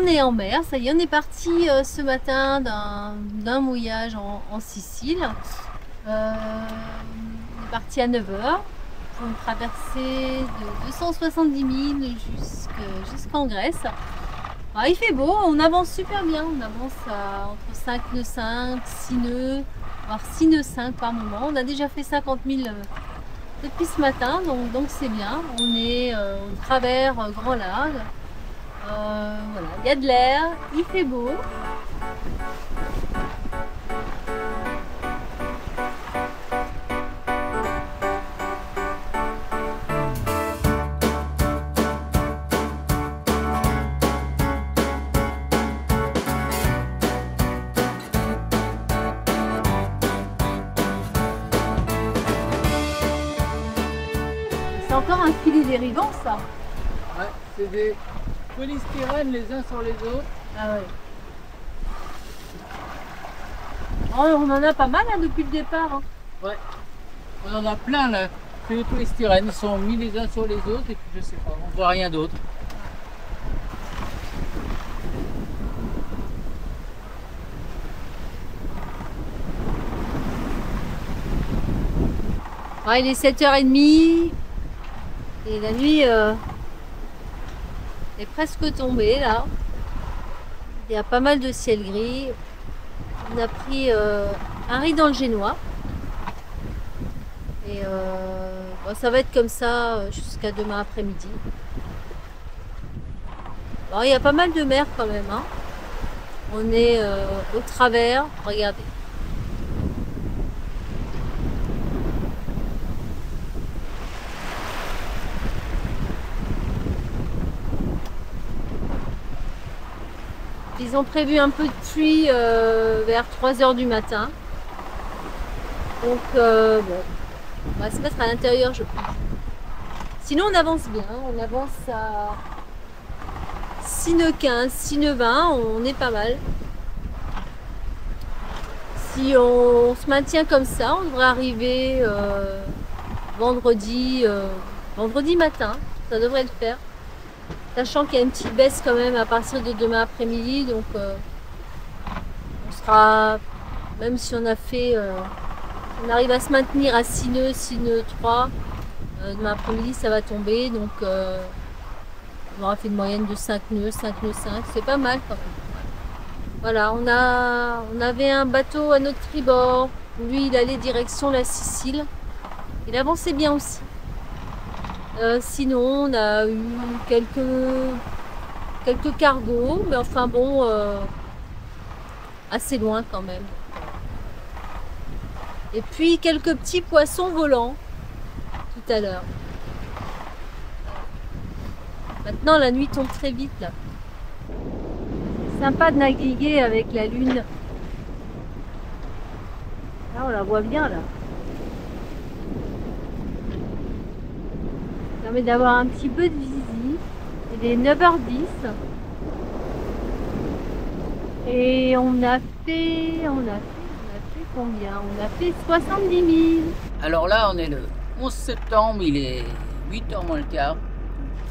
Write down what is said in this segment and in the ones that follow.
on est en mer, ça y est, on est parti ce matin d'un mouillage en Sicile. On est parti à 9 h pour une traversée de 270 000 jusqu'en Grèce. Alors, il fait beau, on avance super bien, on avance entre 5 nœuds 5, 6 nœuds, voire 6 nœuds 5 par moment. On a déjà fait 50 000 depuis ce matin, donc c'est bien. On est au travers grand large. Voilà, il y a de l'air, il fait beau. C'est encore un filet dérivant, ça. Ouais, c'est des polystyrènes les uns sur les autres. Ah ouais. Oh, on en a pas mal hein, depuis le départ. Hein. Ouais. On en a plein là. C'est des polystyrènes, ils sont mis les uns sur les autres et puis je sais pas, on voit rien d'autre. Ouais, il est 7 h 30 et la nuit est presque tombée là. Il y a pas mal de ciel gris. On a pris un riz dans le génois. Et bon, ça va être comme ça jusqu'à demain après-midi. Bon, il y a pas mal de mer quand même. Hein. On est au travers. Regardez. Ils ont prévu un peu de pluie vers 3 h du matin. Donc bon, on va se mettre à l'intérieur je pense. Sinon on avance bien, on avance à 6 nœuds 15, 6 nœuds 20, on est pas mal. Si on se maintient comme ça, on devrait arriver vendredi matin, ça devrait le faire. Sachant qu'il y a une petite baisse quand même à partir de demain après-midi, donc on sera, même si on a fait, on arrive à se maintenir à 6 nœuds, 6 nœuds 3, demain après-midi ça va tomber, donc on aura fait une moyenne de 5 nœuds, 5 nœuds 5, c'est pas mal quand même. Voilà, on avait un bateau à notre tribord, lui il allait direction la Sicile, il avançait bien aussi. Sinon, on a eu quelques cargos, mais enfin bon, assez loin quand même. Et puis quelques petits poissons volants tout à l'heure. Maintenant, la nuit tombe très vite là. C'est sympa de naviguer avec la lune. Là, on la voit bien là. Ça permet d'avoir un petit peu de visu. Il est 9 h 10 et on a fait combien? On a fait 70 000. Alors là on est le 11 septembre, il est 8 h moins le quart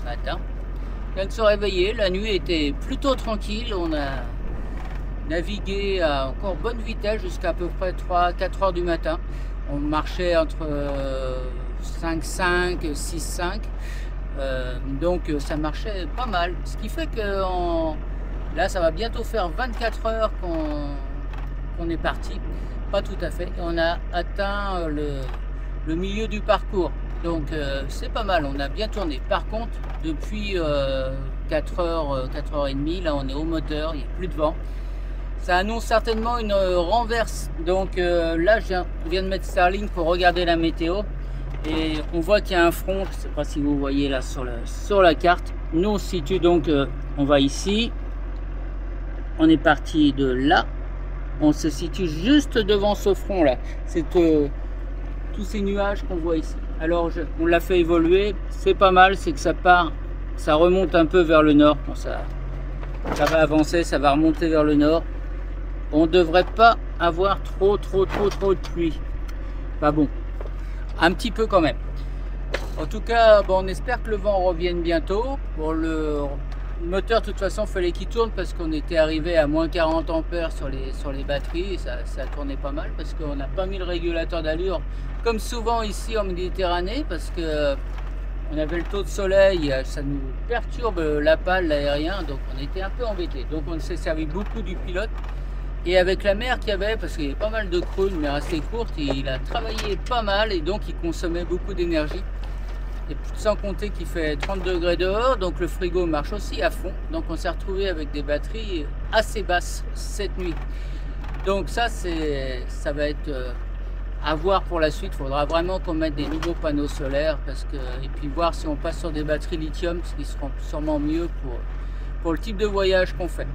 ce matin. On vient de se réveiller, la nuit était plutôt tranquille, on a navigué à encore bonne vitesse jusqu'à à peu près 3-4 h du matin. On marchait entre 5,5, 6,5, donc ça marchait pas mal. Ce qui fait que là, ça va bientôt faire 24 heures qu'on est parti. Pas tout à fait. On a atteint le milieu du parcours. Donc c'est pas mal, on a bien tourné. Par contre, depuis 4 heures, 4 heures et demie, là on est au moteur, il n'y a plus de vent. Ça annonce certainement une renverse. Donc là, je viens de mettre Starlink pour regarder la météo. Et on voit qu'il y a un front, je ne sais pas si vous voyez là sur la carte. Nous on se situe donc, on va ici. On est parti de là. On se situe juste devant ce front là. C'est tous ces nuages qu'on voit ici. Alors on l'a fait évoluer. C'est pas mal, c'est que ça remonte un peu vers le nord. Quand ça va avancer, ça va remonter vers le nord. On ne devrait pas avoir trop de pluie. Pas bon. Un petit peu quand même. En tout cas, bon, on espère que le vent revienne bientôt pour le Le moteur, de toute façon, fallait qu'il tourne parce qu'on était arrivé à moins 40 ampères sur les batteries. Ça tournait pas mal parce qu'on n'a pas mis le régulateur d'allure comme souvent ici en Méditerranée, parce que on avait le taux de soleil, ça nous perturbe la pale, l'aérien, donc on était un peu embêtés. Donc on s'est servi beaucoup du pilote. Et avec la mer qu'il y avait, parce qu'il y avait pas mal de creux, mais assez courte, il a travaillé pas mal et donc il consommait beaucoup d'énergie. Et sans compter qu'il fait 30 degrés dehors, donc le frigo marche aussi à fond. Donc on s'est retrouvé avec des batteries assez basses cette nuit. Donc ça va être à voir pour la suite. Il faudra vraiment qu'on mette des nouveaux panneaux solaires et puis voir si on passe sur des batteries lithium, ce qui sera sûrement mieux pour le type de voyage qu'on fait.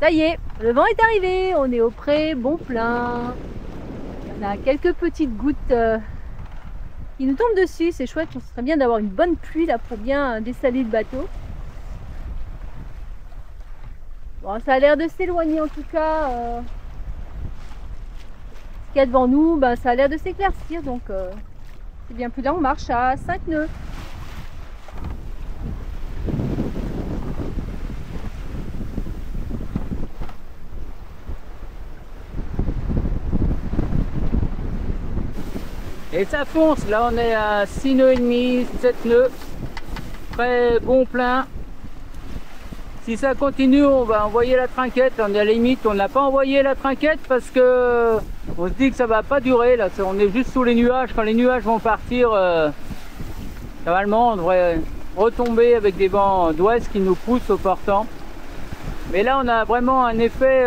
Ça y est, le vent est arrivé, on est au pré, bon plein. On a quelques petites gouttes qui nous tombent dessus, c'est chouette, ce serait bien d'avoir une bonne pluie là pour bien dessaler le bateau. Bon, ça a l'air de s'éloigner en tout cas. Ce qu'il y a devant nous, ben, ça a l'air de s'éclaircir, donc c'est bien. Plus là, on marche à 5 nœuds. Et ça fonce, là on est à 6 nœuds et demi, 7 nœuds, très bon plein. Si ça continue, on va envoyer la trinquette. On est à la limite, on n'a pas envoyé la trinquette parce que on se dit que ça va pas durer. Là, on est juste sous les nuages. Quand les nuages vont partir, normalement on devrait retomber avec des vents d'ouest qui nous poussent au portant. Mais là on a vraiment un effet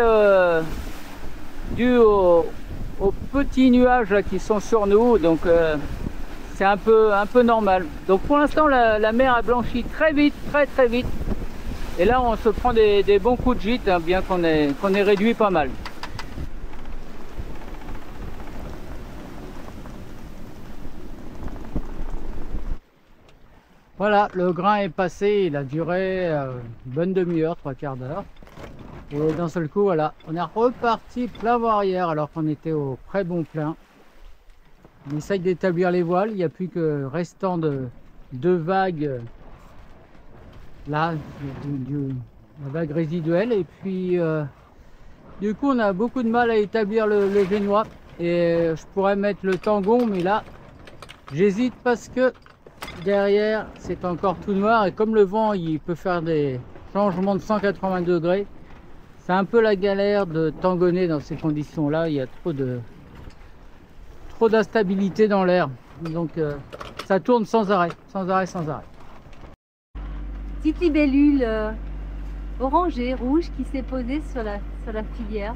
dû aux petits nuages là, qui sont sur nous, donc c'est un peu normal. Donc pour l'instant la mer a blanchi très vite, très vite, et là on se prend des bons coups de gîte, hein, bien qu'on ait réduit pas mal. Voilà, le grain est passé, il a duré une bonne demi-heure, 3/4 d'heure. Et d'un seul coup, voilà, on est reparti plein vent arrière alors qu'on était au très bon plein. On essaye d'établir les voiles, il n'y a plus que restant de deux vagues là, la vague résiduelle. Et puis, du coup, on a beaucoup de mal à établir le génois. Et je pourrais mettre le tangon, mais là, j'hésite parce que derrière, c'est encore tout noir. Et comme le vent, il peut faire des changements de 180 degrés, c'est un peu la galère de tangonner dans ces conditions-là. Il y a trop d'instabilité dans l'air. Donc ça tourne sans arrêt. Petite libellule orangée, rouge qui s'est posée sur la filière.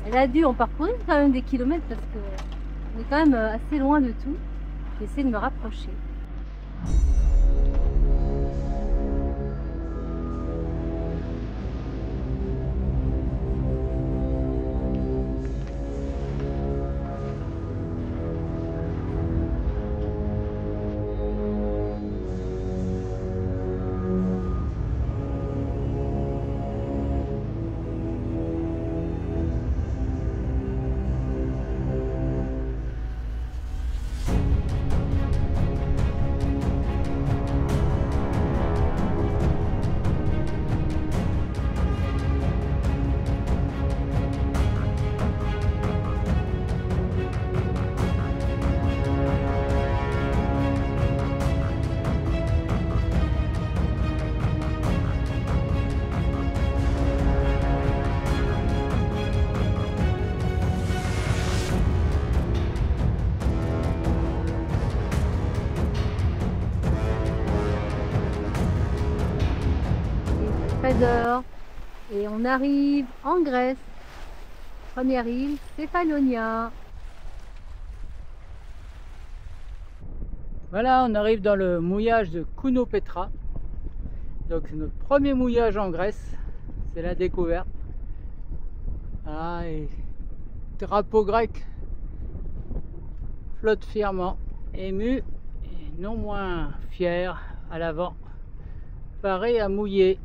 Elle a dû en parcourir quand même des kilomètres parce qu'on est quand même assez loin de tout. J'essaie de me rapprocher. Et on arrive en Grèce. Première île, Céphalonia. Voilà, on arrive dans le mouillage de Kounopetra. Donc c'est notre premier mouillage en Grèce. C'est la découverte. Ah, et drapeau grec flotte fièrement, ému et non moins fier à l'avant, paré à mouiller.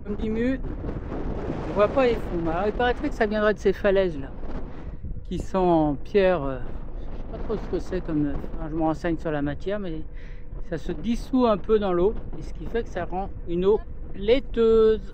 Comme dit Mu, on voit pas les fonds. Alors il paraîtrait que ça viendrait de ces falaises là. qui sont en pierre. Je sais pas trop ce que c'est, comme je me renseigne sur la matière, mais ça se dissout un peu dans l'eau, et ce qui fait que ça rend une eau laiteuse.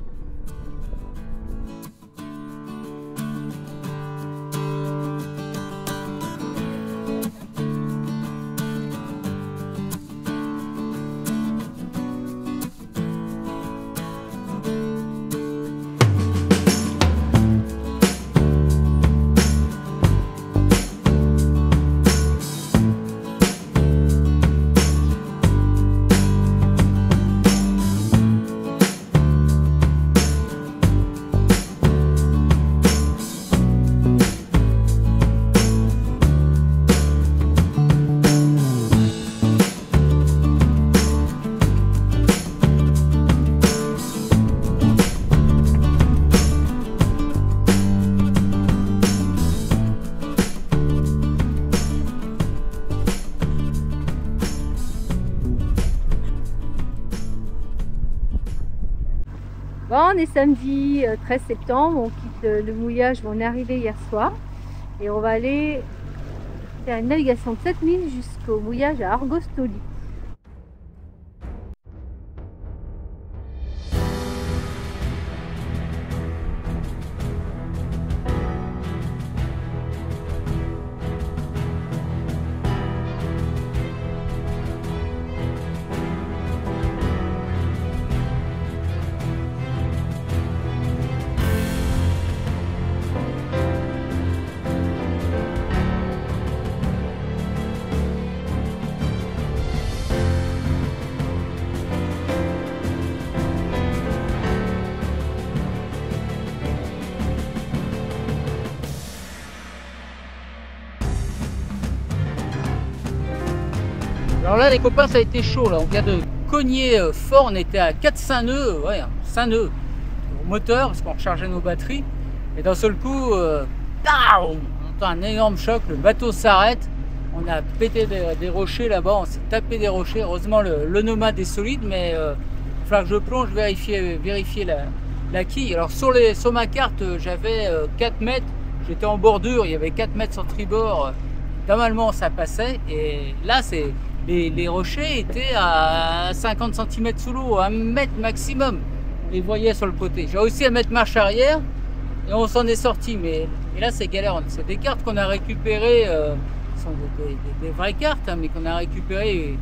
Bon, on est samedi 13 septembre, on quitte le mouillage, on est arrivé hier soir et on va aller faire une navigation de 7000 jusqu'au mouillage à Argostoli. Alors là les copains, ça a été chaud là, on vient de cogner fort, on était à 4-5 nœuds, ouais, 5 nœuds au moteur parce qu'on rechargeait nos batteries et d'un seul coup, on entend un énorme choc, le bateau s'arrête, on a pété des rochers là-bas, on s'est tapé des rochers, heureusement le nomade est solide mais il va falloir que je plonge, vérifier la quille. Alors sur ma carte j'avais 4 mètres, j'étais en bordure, il y avait 4 mètres sur tribord, normalement ça passait et là c'est... Les rochers étaient à 50 cm sous l'eau, 1 mètre maximum. On les voyait sur le côté. J'ai réussi à mettre marche arrière et on s'en est sorti. Mais là, c'est galère. C'est des cartes qu'on a récupérées, ce sont des vraies cartes, hein, mais qu'on a récupérées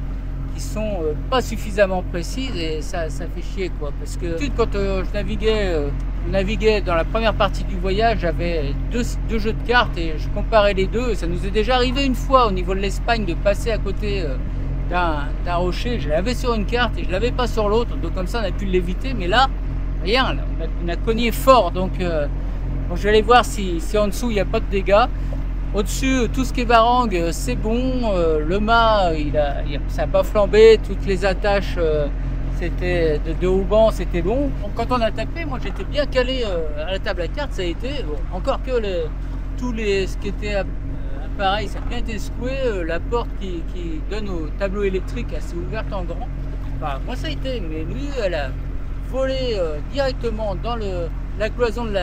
qui sont pas suffisamment précises et ça fait chier, quoi. Parce que quand je naviguais dans la première partie du voyage, j'avais deux jeux de cartes et je comparais les deux. Ça nous est déjà arrivé une fois au niveau de l'Espagne de passer à côté d'un rocher. Je l'avais sur une carte et je l'avais pas sur l'autre, donc comme ça on a pu l'éviter. Mais là, rien, là, on a cogné fort. Donc bon, je vais aller voir si en dessous il n'y a pas de dégâts. Au-dessus, tout ce qui est barangue, c'est bon. Le mât, ça n'a pas flambé. Toutes les attaches, c'était de hauban, c'était bon. Donc, quand on a tapé, moi j'étais bien calé à la table à cartes. Ça a été bon, encore que ce qui était appareil, ça a bien été secoué. La porte qui donne au tableau électrique, elle s'est ouverte en grand. Enfin, moi ça a été, mais lui, elle a volé directement dans la cloison du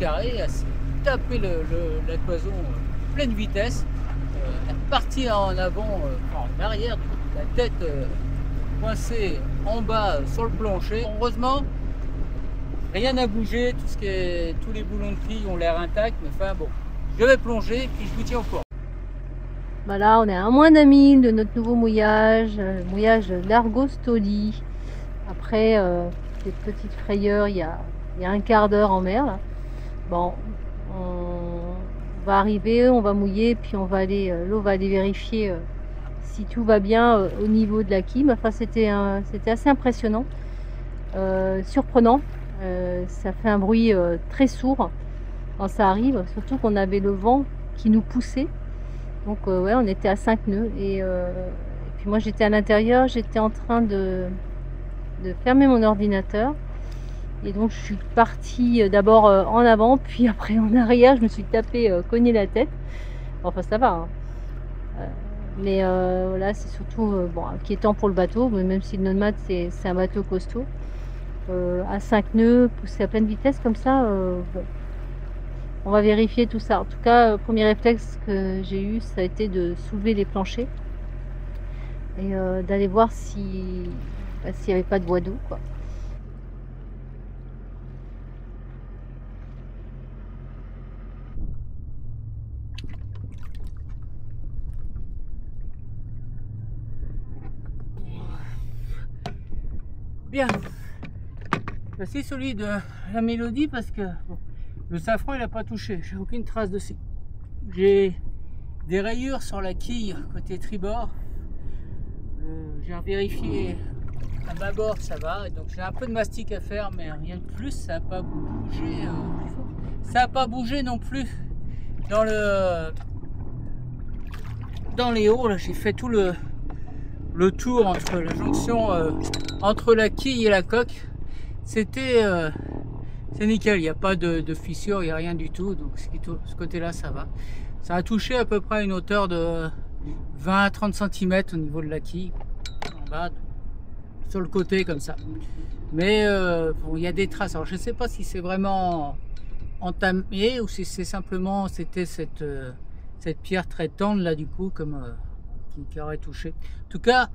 carré. Elle s'est tapé la cloison pleine vitesse, elle est partie en avant, en arrière, la tête coincée en bas sur le plancher. Heureusement, rien n'a bougé, tous les boulons de quille ont l'air intacts, mais enfin bon, je vais plonger puis je vous tiens au courant. Voilà, on est à moins d'1 000 de notre nouveau mouillage, le mouillage d'Argostoli. Après cette petite frayeur, il y a un quart d'heure en mer. Là. Bon, on va arriver, on va mouiller, puis l'eau va aller vérifier si tout va bien au niveau de la quille. Enfin, c'était assez impressionnant, surprenant. Ça fait un bruit très sourd quand ça arrive, surtout qu'on avait le vent qui nous poussait. Donc ouais, on était à 5 nœuds et puis moi j'étais à l'intérieur, j'étais en train de fermer mon ordinateur. Et donc je suis partie d'abord en avant, puis après en arrière, je me suis cogné la tête. Enfin ça va, hein. Mais voilà, c'est surtout bon, inquiétant pour le bateau, même si le Nomad c'est un bateau costaud. À 5 nœuds, poussé à pleine vitesse comme ça, bon. on va vérifier tout ça. En tout cas, premier réflexe que j'ai eu, ça a été de soulever les planchers et d'aller voir s'il n'y avait pas de bois d'eau, quoi. Bien. Voici celui de la Mélodie parce que bon, le safran il n'a pas touché, j'ai aucune trace dessus. J'ai des rayures sur la quille côté tribord. J'ai vérifié à bâbord, ça va. Donc j'ai un peu de mastic à faire, mais rien de plus. Ça n'a pas bougé. Ça n'a pas bougé non plus dans les hauts. Là, j'ai fait tout le tour entre la jonction entre la quille et la coque. C'était c'est nickel, il n'y a pas de fissure, il n'y a rien du tout, donc ce côté là ça va. Ça a touché à peu près à une hauteur de 20 à 30 cm au niveau de la quille, en bas, sur le côté comme ça. Mais bon, il y a des traces, alors je ne sais pas si c'est vraiment entamé ou si c'est simplement c'était cette pierre très tendre là du coup comme qui aurait touché. En tout cas,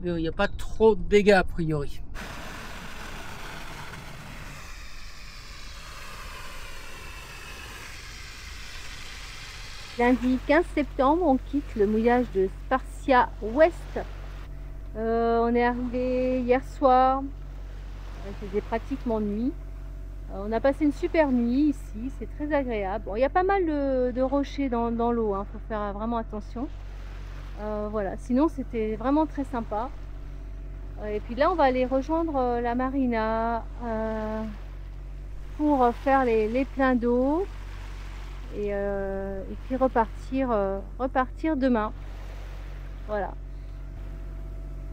il n'y a pas trop de dégâts a priori. Lundi 15 septembre, on quitte le mouillage de Sparcia Ouest. On est arrivé hier soir, il faisait pratiquement nuit. On a passé une super nuit ici, c'est très agréable. Bon, il y a pas mal de rochers dans l'eau, hein, faut faire vraiment attention. Voilà, sinon c'était vraiment très sympa. Et puis là, on va aller rejoindre la marina pour faire les pleins d'eau. Et puis repartir demain. Voilà.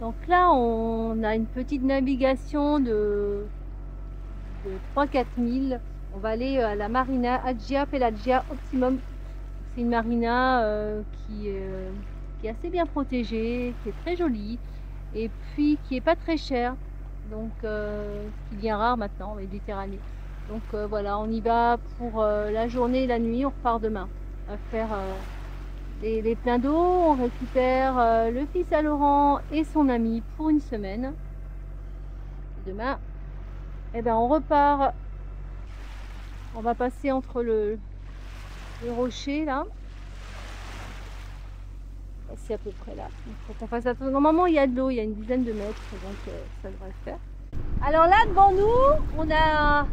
Donc là on a une petite navigation de 3-4 milles. On va aller à la marina Agia Pelagia Optimum. C'est une marina qui est assez bien protégée, qui est très jolie et puis qui est pas très chère, donc ce qui devient rare maintenant en Méditerranée. Donc voilà, on y va pour la journée et la nuit, on repart demain. On va faire les pleins d'eau, on récupère le fils à Laurent et son ami pour une semaine. Demain, eh ben, on repart, on va passer entre le rocher là. C'est à peu près là. Il faut qu'on fasse attention. Normalement, il y a de l'eau, il y a une dizaine de mètres, donc ça devrait le faire. Alors là, devant nous, on a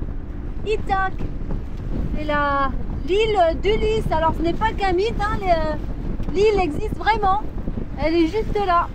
Ithaque, c'est l'île d'Ulysse. Alors ce n'est pas qu'un mythe, hein, l'île existe vraiment, elle est juste là.